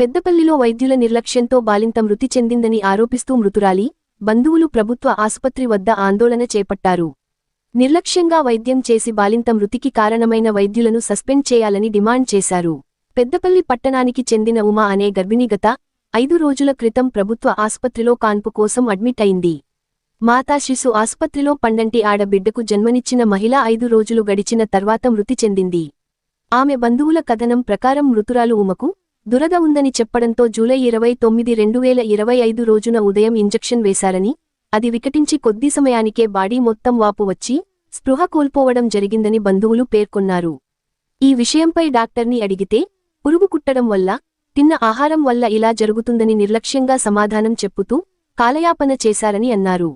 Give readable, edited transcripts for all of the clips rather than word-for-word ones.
పెద్దపల్లిలో వైద్యుల నిర్లక్ష్యంతో బాలింత మృతి చెందిందని ఆరోపిస్తూ మృతురాలి బంధువులు ప్రభుత్వ ఆసుపత్రి వద్ద ఆందోళన చేపట్టారు. నిర్లక్ష్యంగా వైద్యం చేసి బాలింత మృతికి కారణమైన వైద్యులను సస్పెండ్ చేయాలని డిమాండ్ చేశారు. పెద్దపల్లి పట్టణానికి చెందిన ఉమా అనే గర్భిణి గత 5 రోజుల క్రితం ప్రభుత్వ ఆసుపత్రిలో కాన్పు కోసం అడ్మిట్ అయింది. మాతా శిశు ఆసుపత్రిలో పండంటి ఆడబిడ్డకు జన్మనిచ్చిన మహిళ 5 రోజులు గడిచిన తర్వాత మృతి చెందింది. ఆమె బంధువుల కథనం ప్రకారం మృతురాలు ఉమకు దురద ఉందని చెప్పడంతో జూలై 29, 2025 రోజున ఉదయం ఇంజెక్షన్ వేశారని, అది వికటించి కొద్ది సమయానికే బాడీ మొత్తం వాపు వచ్చి స్పృహ కోల్పోవడం జరిగిందని బంధువులు పేర్కొన్నారు. ఈ విషయంపై డాక్టర్ని అడిగితే పురుగు కుట్టడం వల్ల, తిన్న ఆహారం వల్ల ఇలా జరుగుతుందని నిర్లక్ష్యంగా సమాధానం చెప్పుతూ కాలయాపన చేశారని అన్నారు.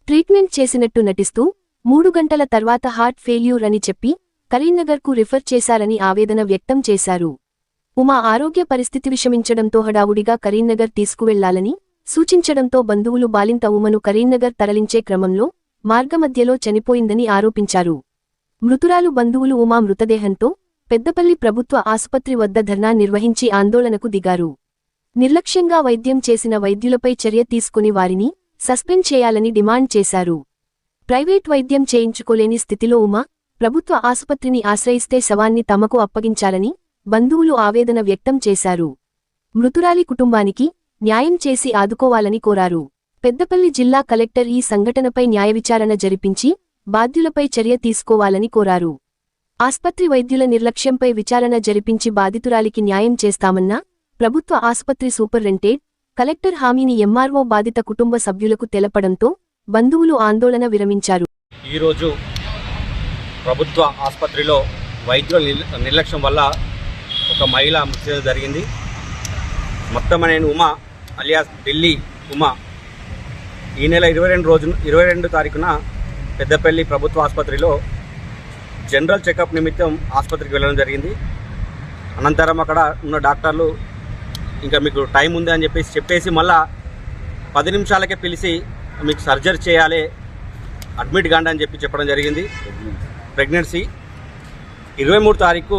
ట్రీట్మెంట్ చేసినట్టు నటిస్తూ 3 గంటల తర్వాత హార్ట్ ఫెయిల్యూర్ అని చెప్పి కరీంనగర్కు రిఫర్ చేశారని ఆవేదన వ్యక్తం చేశారు. ఉమా ఆరోగ్య పరిస్థితి విషమించడంతో హడావుడిగా కరీంనగర్ తీసుకువెళ్లాలని సూచించడంతో బంధువులు బాలింత ఉమను కరీంనగర్ తరలించే క్రమంలో మార్గమధ్యలో చనిపోయిందని ఆరోపించారు. మృతురాలు బంధువులు ఉమా మృతదేహంతో పెద్దపల్లి ప్రభుత్వ ఆసుపత్రి వద్ద ధర్నా నిర్వహించి ఆందోళనకు దిగారు. నిర్లక్ష్యంగా వైద్యం చేసిన వైద్యులపై చర్య తీసుకుని వారిని సస్పెండ్ చేయాలని డిమాండ్ చేశారు. ప్రైవేట్ వైద్యం చేయించుకోలేని స్థితిలో ఉమా ప్రభుత్వ ఆసుపత్రిని ఆశ్రయిస్తే శవాన్ని తమకు అప్పగించాలని బంధువులు ఆవేదన వ్యక్తం చేశారు. మృతురాలి కుటుంబానికి న్యాయం చేసి ఆదుకోవాలని కోరారు. పెద్దపల్లి జిల్లా కలెక్టర్ ఈ సంఘటనపై న్యాయవిచారణ జరిపించి బాధ్యులపై చర్య తీసుకోవాలని కోరారు. ఆస్పత్రి వైద్యుల నిర్లక్ష్యంపై విచారణ జరిపించి బాధితురాలికి న్యాయం చేస్తామన్న ప్రభుత్వ ఆసుపత్రి సూపరింటెండెంట్ కలెక్టర్ హామీని ఎంఆర్ఓ బాధిత కుటుంబ సభ్యులకు తెలపడంతో బంధువులు ఆందోళన విరమించారు. ఈరోజు ప్రభుత్వ ఆసుపత్రిలో వైద్యుల నిర్లక్ష్యం వల్ల ఒక మహిళ మృతి జరిగింది. మొత్తం నేను ఉమా అలియాస్ ఢిల్లీ ఉమా ఈ నెల 22 తారీఖున పెద్దపల్లి ప్రభుత్వ ఆసుపత్రిలో జనరల్ చెకప్ నిమిత్తం ఆసుపత్రికి వెళ్ళడం జరిగింది. అనంతరం అక్కడ ఉన్న డాక్టర్లు ఇంకా మీకు టైం ఉంది అని చెప్పేసి మళ్ళా 10 నిమిషాలకే పిలిచి మీకు సర్జరీ చేయాలి, అడ్మిట్ కాండి అని చెప్పడం జరిగింది. ప్రెగ్నెన్సీ 23 తారీఖు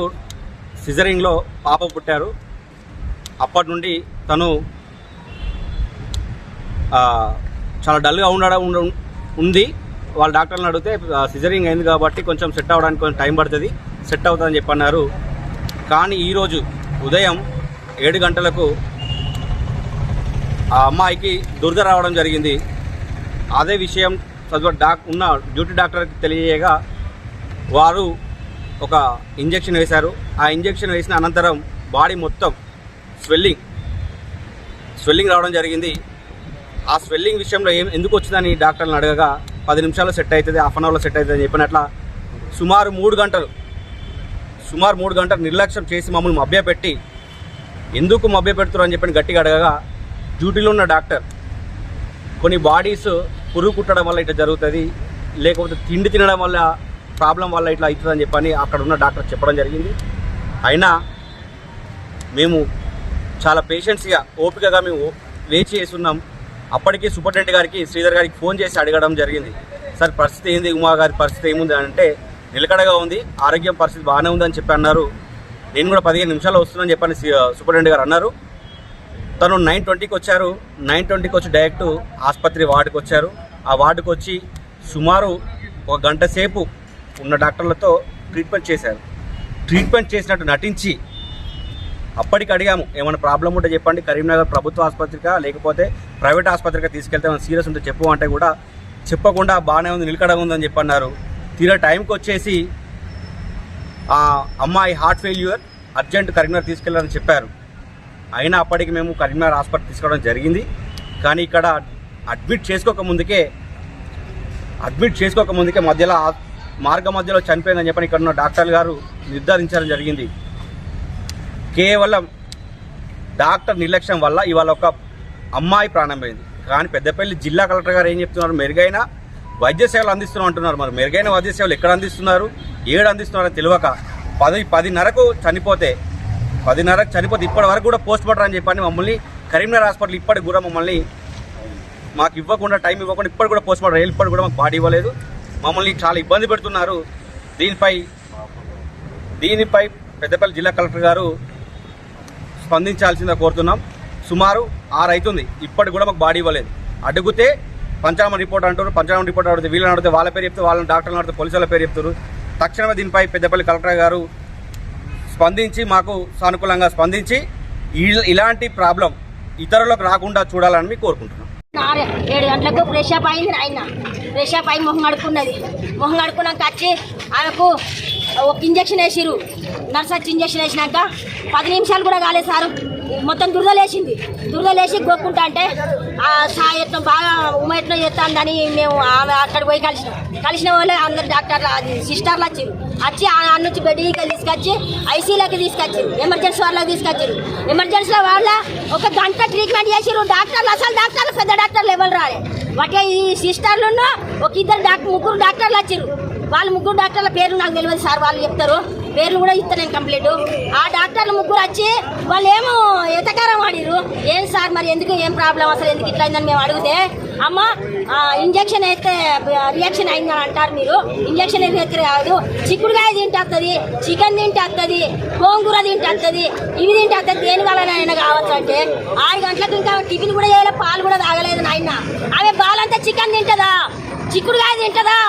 సిజరింగ్లో పాప పుట్టారు. అప్పటి నుండి తను చాలా డల్గా ఉంది. వాళ్ళ డాక్టర్లను అడిగితే సిజరింగ్ అయింది కాబట్టి కొంచెం సెట్ అవ్వడానికి కొంచెం టైం పడుతుంది, సెట్ అవుతుందని చెప్పన్నారు. కానీ ఈరోజు ఉదయం 7 గంటలకు ఆ అమ్మాయికి దురద రావడం జరిగింది. అదే విషయం ఉన్న డ్యూటీ డాక్టర్కి తెలియగా వారు ఒక ఇంజెక్షన్ వేశారు. ఆ ఇంజెక్షన్ వేసిన అనంతరం బాడీ మొత్తం స్వెల్లింగ్ రావడం జరిగింది. ఆ స్వెల్లింగ్ విషయంలో ఎందుకు వచ్చిందని డాక్టర్లను అడగగా 10 నిమిషాల్లో సెట్ అవుతుంది, హాఫ్ అన్ అవర్లో సెట్ అవుతుంది అని చెప్పినట్ల సుమారు 3 గంటలు నిర్లక్ష్యం చేసి మమ్మల్ని మభ్యపెట్టి ఎందుకు మభ్యపెడుతున్నారు అని చెప్పి గట్టిగా అడగగా డ్యూటీలో ఉన్న డాక్టర్ కొన్ని బాడీస్ పురుగు కుట్టడం వల్ల ఇట్లా జరుగుతుంది, లేకపోతే తిండి తినడం వల్ల ప్రాబ్లం వల్ల ఇట్లా అవుతుందని చెప్పని అక్కడ ఉన్న డాక్టర్ చెప్పడం జరిగింది. అయినా మేము చాలా పేషెన్స్గా ఓపికగా మేము వేచి చేస్తున్నాం. అప్పటికి సూపరింటెండెంట్ గారికి శ్రీధర్ గారికి ఫోన్ చేసి అడగడం జరిగింది. సార్ పరిస్థితి ఏంది, ఉమా గారి పరిస్థితి ఏముంది అంటే నిలకడగా ఉంది, ఆరోగ్యం పరిస్థితి బాగానే ఉందని చెప్పి అన్నారు. నేను కూడా 15 నిమిషాల్లో వస్తున్నానని చెప్పని సూపరింటెండెంట్ గారు అన్నారు. తను 9:20కి వచ్చారు. 9:20కి వచ్చి డైరెక్ట్ ఆసుపత్రి వార్డుకి వచ్చారు. ఆ వార్డుకి వచ్చి సుమారు 1 గంట సేపు ఉన్న డాక్టర్లతో ట్రీట్మెంట్ చేశారు. ట్రీట్మెంట్ చేసినట్టు నటించి అప్పటికి అడిగాము, ఏమైనా ప్రాబ్లం ఉంటే చెప్పండి, కరీంనగర్ ప్రభుత్వ ఆసుపత్రికా లేకపోతే ప్రైవేట్ ఆసుపత్రిగా తీసుకెళ్తే ఏమైనా సీరియస్ ఉంటే చెప్పు అంటే కూడా చెప్పకుండా బాగానే ఉంది, నిలకడగా ఉందని చెప్పన్నారు. తీరా టైంకి వచ్చేసి ఆ అమ్మాయి హార్ట్ ఫెయిల్యూర్, అర్జెంట్ కరీంనగర్ తీసుకెళ్ళాలని చెప్పారు. అయినా అప్పటికి మేము కరీంనగర్ హాస్పిటల్ తీసుకోవడం జరిగింది. కానీ ఇక్కడ అడ్మిట్ చేసుకోక ముందుకే మార్గ మధ్యలో చనిపోయిందని చెప్పని ఇక్కడ ఉన్న డాక్టర్ గారు నిర్ధారించడం జరిగింది. కేవలం డాక్టర్ నిర్లక్ష్యం వల్ల ఇవాళ ఒక అమ్మాయి ప్రాణం పోయింది. కానీ పెద్దపల్లి జిల్లా కలెక్టర్ గారు ఏం చెప్తున్నారు, మెరుగైన వైద్య సేవలు అందిస్తున్నాం అంటున్నారు. మరి మెరుగైన వైద్య సేవలు ఎక్కడ అందిస్తున్నారు, ఏడు అందిస్తున్నారో తెలియక 10:30కు చనిపోతే ఇప్పటి వరకు కూడా పోస్ట్ మార్టం అని చెప్పని మమ్మల్ని కరీంనగర్ హాస్పిటల్ ఇప్పటికి కూడా మాకు ఇవ్వకుండా, టైం ఇవ్వకుండా ఇప్పటికి కూడా పోస్ట్ మార్టం ఇప్పటికి కూడా మాకు బాడీ ఇవ్వలేదు. మమ్మల్ని చాలా ఇబ్బంది పెడుతున్నారు. దీనిపై పెద్దపల్లి జిల్లా కలెక్టర్ గారు స్పందించాల్సిందిగా కోరుతున్నాం. సుమారు 6 అవుతుంది, ఇప్పటికి కూడా మాకు బాడీ ఇవ్వలేదు. అడిగితే పంచనామా రిపోర్ట్ అంటారు, పంచనామా రిపోర్ట్ అడిగితే వీళ్ళని అడిగితే వాళ్ళ పేరు చెప్తే, వాళ్ళని డాక్టర్లు అడిగితే పోలీసుల పేరు చెప్తారు. తక్షణమే దీనిపై పెద్దపల్లి కలెక్టర్ గారు స్పందించి మాకు సానుకూలంగా స్పందించి ఇలాంటి ప్రాబ్లం ఇతరులకు రాకుండా చూడాలని కోరుకుంటున్నాం. 7 గంటలకు ఫ్రెష్ అప్ అయింది ఆయన. ఫ్రెష్ అప్ అయి మొహం కడుక్కున్నది. మొహం కడుక్కున్నాక వచ్చి ఆమెకు ఒక ఇంజక్షన్ వేసిరు. నర్స్ వచ్చి ఇంజక్షన్ వేసినాక 10 నిమిషాలు కూడా కాలేదు సారు. మొత్తం దురదలేసింది. దురదలేసి గోక్కుంటా అంటే సాయత్నం బాగా ఉమయత్నం చేస్తాందని మేము అక్కడ పోయి కలిసిన వాళ్ళే అందరు డాక్టర్లు సిస్టర్లు వచ్చి ఆ నుంచి బెడ్కి తీసుకొచ్చి ఐసీలోకి తీసుకొచ్చారు, ఎమర్జెన్సీ వాళ్ళకి తీసుకొచ్చారు. ఎమర్జెన్సీలో వాళ్ళ 1 గంట ట్రీట్మెంట్ చేసిరు. డాక్టర్లు అసలు డాక్టర్లు పెద్ద డాక్టర్లు ఎవరు రాలే. వాటి ఈ సిస్టర్లు ఒక 3 డాక్టర్లు వచ్చారు. వాళ్ళు 3 డాక్టర్ల పేర్లు నాకు తెలియదు సార్, వాళ్ళు చెప్తారు. పేర్లు కూడా ఇస్తాను నేను కంప్లీట్. ఆ డాక్టర్లు 3 వచ్చి వాళ్ళు ఏమో ఎతకారం ఆడిరు. ఏం సార్ మరి ఎందుకు, ఏం ప్రాబ్లం, అసలు ఎందుకు ఇట్లా అయిందని మేము అడిగితే, అమ్మ ఇంజక్షన్ అయితే రియాక్షన్ అయిందని అంటారు మీరు. ఇంజక్షన్ అయితే కాదు, చిక్కుడుకాయ తింటే వస్తుంది, చికెన్ తింటే వస్తుంది, గోంగూర తింటే వస్తుంది, ఇవి తింటే వస్తుంది, దేని వల్ల కావచ్చు అంటే 6 గంటలకు ఇంకా టిఫిన్ కూడా చేయలే, పాలు కూడా తాగలేదు నాయన. ఆమె బాలంతా చికెన్ తింటుందా, చిక్కుడుకాయ తింటుందా?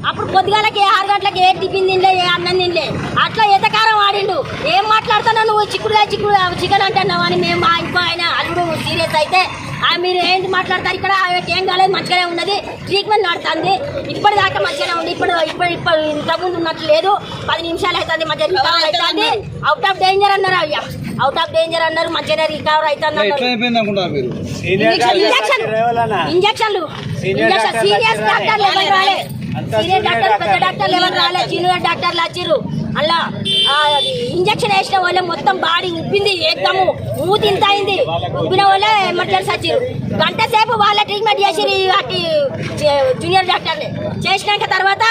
అప్పుడు పొద్దుగాలకి 6 గంటలకి ఏ టిఫిన్ తినలే, ఏ అన్నం తినలే. అట్లా ఎతకారం ఆడిండు. ఏం మాట్లాడుతున్నావు నువ్వు, చికెన్ అంటున్నావు అని మేము మా ఇంకో ఆయన అల్లుడు సీరియస్ అయితే మీరు ఏంటి మాట్లాడతారు, ఇక్కడ ఆమెకి ఏం కాలేదు, మంచిగానే ఉన్నది, ట్రీట్మెంట్ నడుతుంది, ఇప్పటిదాకా మంచిగానే ఉంది, ఇప్పుడు ఇంతకుముందు ఉన్నట్లు లేదు, 10 నిమిషాలు అవుతుంది, మంచిగా రికవర్ అవుతుంది, అవుట్ ఆఫ్ డేంజర్ అన్నారు. అయ్యా అవుట్ ఆఫ్ డేంజర్ అన్నారు, మంచిగానే రికవర్ అవుతుంది అన్నారు. ఇంజక్షన్లు సీరియస్ డాక్టర్లు ఎవరు రాలే, సీనియర్ డాక్టర్ పెద్ద డాక్టర్లు ఎవరు రాలే, జూనియర్ డాక్టర్లు వచ్చిర్రు. అలా ఇంజక్షన్ వేసిన వాళ్ళే మొత్తం బాడీ ఉబ్బింది, ఏకము మూతి ఇంత అయింది, ఉబ్బిన వాళ్ళే ఎమర్జెన్సీ వచ్చిర్రు. గంట సేపు వాళ్ళ ట్రీట్మెంట్ చేసిరు. వాటి జూనియర్ డాక్టర్ని చేసినాక తర్వాత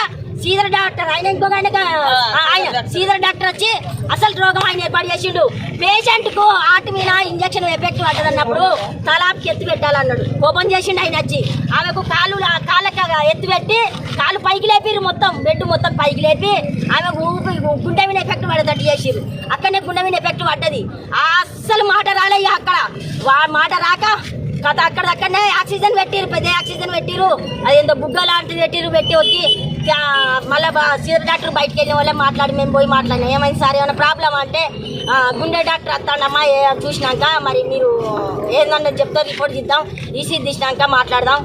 సీనియర్ డాక్టర్ ఆయన ఇంకొక ఆయన సీనియర్ డాక్టర్ వచ్చి అసలు రోగం ఆయన ఏర్పాటు చేసిండు. పేషెంట్ కు ఆటి మీద ఇంజక్షన్ ఎఫెక్ట్ పడ్డదన్నప్పుడు తలాకి ఎత్తి పెట్టాలన్నాడు. ఓపెన్ చేసిండు ఆయన వచ్చి. ఆమెకు కాళ్ళకి ఎత్తి పెట్టి కాళ్ళు పైకి లేపిరు, మొత్తం బెడ్ మొత్తం పైకి లేపి ఆమెకు గుండె మీద ఎఫెక్ట్ పడేటట్టు చేసిరు. అక్కడనే గుండె మీద ఎఫెక్ట్ పడ్డది. అస్సలు మాట రాలే. అక్కడ మాట రాక కథ అక్కడనే ఆక్సిజన్ పెట్టిరు, పెద్ద ఆక్సిజన్ పెట్టిరు, అదేందో బుగ్గ లాంటిది పెట్టి వచ్చి మళ్ళీ సీనియర్ డాక్టర్ బయటకు వెళ్ళిన వాళ్ళే మాట్లాడి మేము పోయి మాట్లాడినాం. ఏమైంది సార్, ఏమైనా ప్రాబ్లం అంటే గుండె డాక్టర్ వస్తాడమ్మా, చూసినాక మరి మీరు ఏందన్నా చెప్తే రిపోర్ట్ తీద్దాం, ఈసీ తీసినాక మాట్లాడదాం,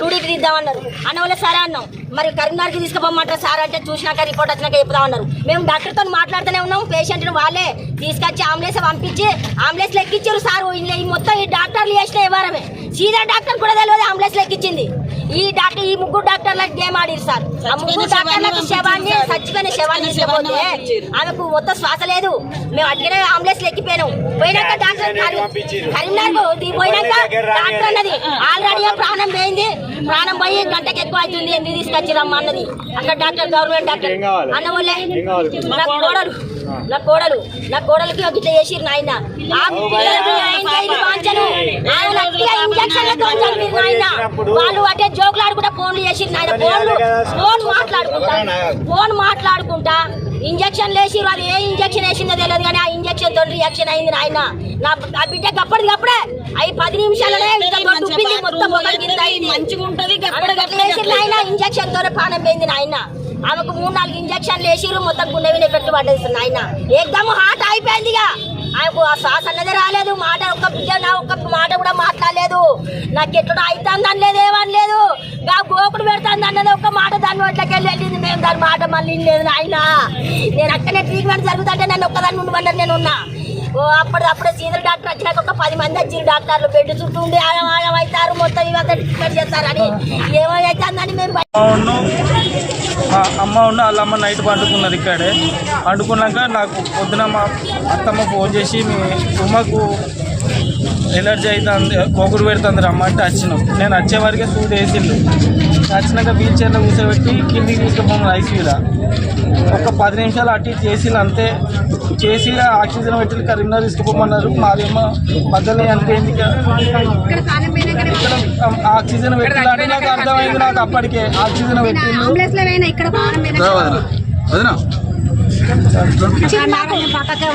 2D తీద్దామన్నారు. అన్న వాళ్ళే సరే అన్నాం. మరి కరీంనగర్కి తీసుకుపోమంటారు సార్ అంటే చూసినాక రిపోర్ట్ వచ్చినాక చెప్తామన్నారు. మేము డాక్టర్తో మాట్లాడుతూనే ఉన్నాం. పేషెంట్ని వాళ్ళే తీసుకొచ్చి అంబులెన్స్ పంపించి అంబులెన్స్ ఎక్కించారు సార్. మొత్తం ఈ డాక్టర్లు చేసిన ఎవరమే, సీనియర్ డాక్టర్ కూడా తెలియదు అంబులెన్స్ ఎక్కించింది. ఈ 3 డాక్టర్లకు గేమ్ ఆడిరు సార్. ఆ 3 డాక్టర్లకు శవాన్ని చచ్చిపోయిన శవాన్ని తీసుకుపోతే ఆమెకు మొత్తం శ్వాస లేదు. మేము అట్లనే అంబులెన్స్ ఎక్కిపోయినాం. పోయినాక డాక్టర్ కరీంనగర్ పోయినాక డాక్టర్ అన్నది ఆల్రెడీ ప్రాణం పోయింది, ప్రాణం పోయి గంటకి ఎక్కువ అవుతుంది, ఎందుకు తీసుకొచ్చిరమ్మా అన్నది. అక్కడ డాక్టర్ గవర్నమెంట్ డాక్టర్ అన్న వాళ్ళే. నా కోడలికి ఒక ఇట్లా చేసిరు నాయన. వాళ్ళు అటే జోకులు ఆడుకుంటా ఫోన్లు చేసిరు నాయన. ఫోన్ మాట్లాడుకుంటా ఇంజక్షన్ వేసిరు. అది ఏ ఇంజక్షన్ వేసిందో తెలియదు కానీ ఆ ఇంజక్షన్ తోటి రియాక్షన్ అయింది నాయన. నా బిడ్డకి అప్పటికప్పుడే 10 నిమిషాలనే మొత్తం మంచిగా ఉంటుంది నాయన. ఇంజక్షన్ తోనే ప్రాణం పోయింది నాయన. ఆమెకు 3-4 ఇంజక్షన్లు వేసిరు, మొత్తం గుండె మీద ఎఫెక్ట్ పడ్డది నాయన. ఏకదమ్ హార్ట్ అయిపోయింది. ఇక ఆమెకు ఆ శ్వాస అన్నదే రాలేదు, మాట ఒక్క మాట కూడా మాట్లాడలేదు. నాకు ఎట్లా అవుతుంది అనలేదు, ఏమనలేదు. గోకుడు పెడుతుంది అన్నది ఒక్క మాట దాని నోట్లోకి వెళ్ళింది. మేము దాని మాట మళ్ళీ లేదు నాయన. నేను అక్కడే ట్రీట్మెంట్ జరుగుతుంటే నన్ను ఒక్కదాన్ని ఉండమన్నారు, నేను ఉన్నా. అప్పుడే సీనియర్ డాక్టర్ వచ్చినాక ఒక 10 మంది వచ్చిరు డాక్టర్లు. బెడ్ చుట్టూ ఉండి ఆయం అవుతారు, మొత్తం ఇవంతా ట్రీట్మెంట్ చేస్తారని ఏమైతుందని మేము అమ్మ ఉన్న వాళ్ళ అమ్మ నైట్ పండుకున్నది ఇక్కడే. పండుకున్నాక నాకు పొద్దున మా అత్తమ్మ ఫోన్ చేసి మీ ఉమ్మకు ఎలర్జీ అవుతుంది, పొగురు పెడుతుంది రమ్మంటే వచ్చినాం. నేను వచ్చేవరకే సూట్ వేసిండు. వచ్చినాక వీల్ చైర్లో కూర్చోబెట్టి కిందికి తీసుకుపోమని ఐసీయూలో ఒక 10 నిమిషాలు అటు ఇటు చేసిళ్ళు అంతే. చేసి ఆక్సిజన్ పెట్టి కరీంనగర్ తీసుకుపోమన్నారు. మాదేమో మధ్యలో అనిపోయింది. ఇక్కడ ఆక్సిజన్ పెట్టాలని నాకు అర్థమైంది. నాకు అప్పటికే ఆక్సిజన్ పెట్టింది.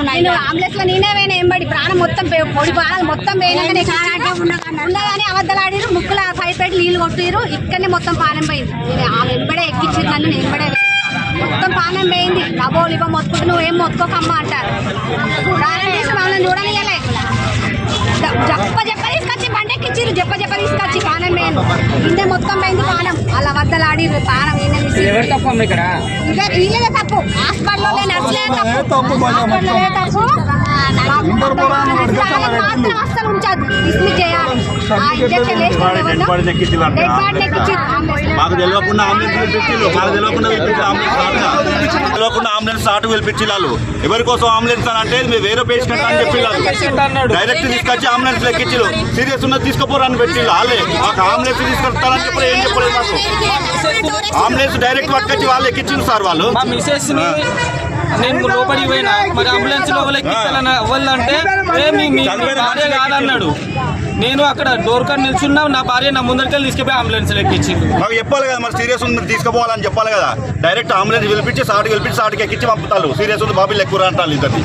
నేను అంబులెన్స్ లో నేనే పోయినా ఎంబడి ప్రాణం మొత్తం పొడి ప్రాణాలు మొత్తం పోయినాకనే ఉండగానే అబద్దలాడిరు ముక్కుల పైప్ పెట్టి నీళ్లు కొట్టిరు ఇక్కడనే మొత్తం పానం పోయింది. ఆమె ఎంబడే ఎక్కించింది నన్ను, నేను ఎంబడే మొత్తం పానం పోయింది. డబోలు ఇవ్వ మొత్తుకుంటూ నువ్వు ఏం మొత్తుకోకమ్మా అంటారు. మమ్మల్ని చూడనియలే, జప్ప తీసుకొచ్చి బండెక్కిచ్చిరు, జప్ప తీసుకొచ్చి పానం పోయింది. ఇందే మొత్తం పోయింది పానం. అలా వద్దలాడి పానం వీళ్ళదే తప్పు, హాస్పిటల్లో నర్సులే తప్పు, హాస్పిటల్లో తప్పు. అస్సలు ఉంచదు, డిస్మిస్ చేయాలి. ఆ ఇంజక్షన్ మాకు తెలియకుండా అంబులెన్స్ స్టార్ట్ పిలిపించి వాళ్ళు ఎవరి కోసం అంబులెన్స్ అని అంటే మీరు వేరే పేషెంట్ అని చెప్పి డైరెక్ట్ తీసుకొచ్చి అంబులెన్స్ ఎక్కించారు. సీరియస్ ఉన్నది తీసుకుపోరు అని పెట్టి వాళ్ళే మాకు అంబులెన్స్ తీసుకొస్తారని చెప్పి ఏం చెప్పలేదు. మాకు అంబులెన్స్ డైరెక్ట్ పట్టుకొచ్చి వాళ్ళు ఎక్కించారు సార్. వాళ్ళు మా మిసెస్ ని నేను లోపలికి పోయినా, మరి అంబులెన్స్ లో అవ్వాలంటే మీ భార్య కాదన్నాడు. నేను అక్కడ డోర్ కాడ నిల్చున్నా, నా భార్య నా ముందరికెళ్ళి తీసుకుపోయి అంబులెన్స్ ఎక్కించింది. మాకు చెప్పాలి కదా, మరి సీరియస్ ఉంది తీసుకుపోవాలని చెప్పాలి కదా. డైరెక్ట్ అంబులెన్స్ పిలిపించి సాటికి ఎక్కించి పంపుతారు. సీరియస్ ఉంది బాబీలు ఎక్కువ అంటారు ఇద్దరిని.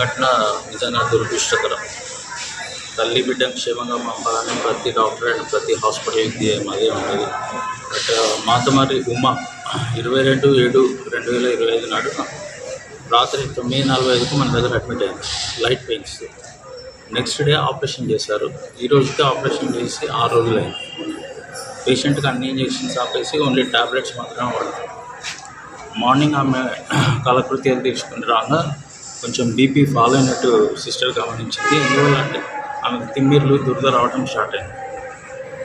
ఘటన నిజంగా దురదృష్టకరం. తల్లి బిడ్డను క్షేమంగా పంపాలని ప్రతి డాక్టర్ అండ్ ప్రతి హాస్పిటల్కి అదే ఉంటుంది. బట్ మాతమారి ఉమ్మ 22/7/2025 నాడు రాత్రి 9:45కు మన దగ్గర అడ్మిట్ అయింది. Light pains. Next day operation చేశారు. ఈ రోజుకి ఆపరేషన్ చేసి 6 రోజులైంది. పేషెంట్కి అన్ని ఇంజెక్షన్స్ ఆపేసి ఓన్లీ ట్యాబ్లెట్స్ మాత్రమే వాడతాం. మార్నింగ్ ఆమె కాలకృత్యాలు తీర్చుకుని రాగా కొంచెం బీపీ ఫాలో అయినట్టు సిస్టర్ గమనించింది. ఎందువల్ల అంటే ఆమెకు తిమ్మిర్లు దురద రావడం స్టార్ట్ అయింది.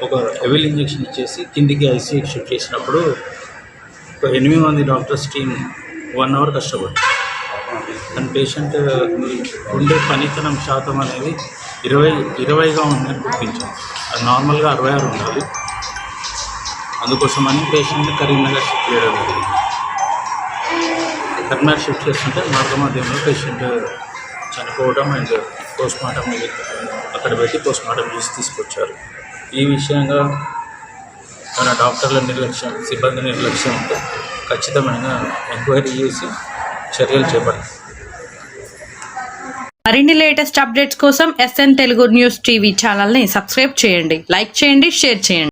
ఒక హెవీ ఇంజెక్షన్ ఇచ్చేసి కిందికి ఐసీయూకి షిఫ్ట్ చేసినప్పుడు ఒక 8 మంది డాక్టర్స్ టీమ్ 1 అవర్ కష్టపడ్డారు. తన పేషెంట్ ఉండే పనితనం శాతం అనేది 20గా ఉందని గుర్తించాం. అది నార్మల్గా 66 ఉండాలి. అందుకోసమని పేషెంట్ కరీంనగర్ షిఫ్ట్ చేయడం జరిగింది. కరీంనగర్ షిఫ్ట్ చేస్తుంటే మార్గమధ్యంలో పేషెంట్ చనిపోవడం అండ్ పోస్ట్మార్టం అక్కడ పెట్టి పోస్ట్మార్టం చేసి తీసుకొచ్చారు. ఈ విషయంగా మన డాక్టర్ల నిర్లక్ష్యం, సిబ్బంది నిర్లక్ష్యంతో ఖచ్చితమైన ఎంక్వైరీ చేసి చర్యలు చేపట్టారు. మరిన్ని లేటెస్ట్ అప్డేట్స్ కోసం SN తెలుగు న్యూస్ టీవీ ఛానల్ని సబ్స్క్రైబ్ చేయండి, లైక్ చేయండి, షేర్ చేయండి.